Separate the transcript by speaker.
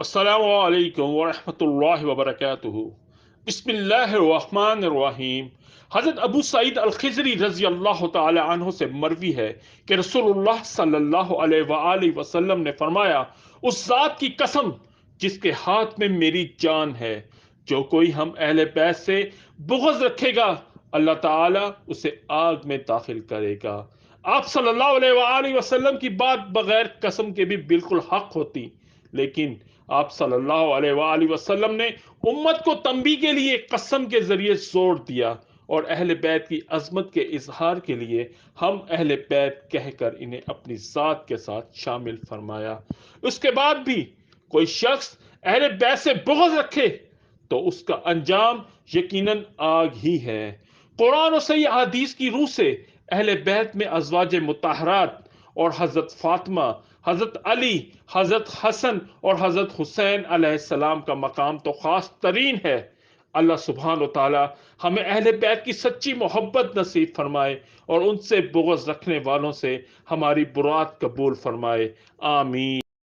Speaker 1: अस्सलामु अलैकुम वरहमतुल्लाहि वबरकातुहू। बिस्मिल्लाहिर्रहमानिर्रहीम। हज़रत अबू सईद अल खिज़री रज़ी अल्लाह तआला अन्हु से मरवी है कि रसूलुल्लाह सल्लल्लाहु अलैहि वसल्लम ने फरमाया, उस ज़ात की कसम जिसके हाथ में मेरी जान है, जो कोई हम अहले बैत से बुग़्ज़ रखेगा अल्लाह ताला उसे आग में दाखिल करेगा। आप सल्लल्लाहु अलैहि वसल्लम की बात बगैर कसम के भी बिल्कुल हक होती, लेकिन आप सल्लल्लाहु अलैहि वसल्लम ने उम्मत को तंबी के लिए कसम के जरिए जोर दिया और अहले बैत की अजमत के इजहार के लिए हम अहले बैत कहकर इन्हें अपनी जात के साथ शामिल फरमाया। उसके बाद भी कोई शख्स अहले बैत से बुग़्ज़ रखे तो उसका अंजाम यकीनन आग ही है। कुरान और सही हदीस की रूह से अहले बैत में अज़वाज मुतहरात और हज़रत फातिमा, हज़रत अली, हज़रत हसन और हज़रत हुसैन अलैहिस्सलाम का मकाम तो ख़ास तरीन है। अल्लाह सुब्हान व तआला हमें अहले बैत की सच्ची मोहब्बत नसीब फरमाए और उनसे बुग़्ज़ रखने वालों से हमारी बुरात कबूल फरमाए। आमीन।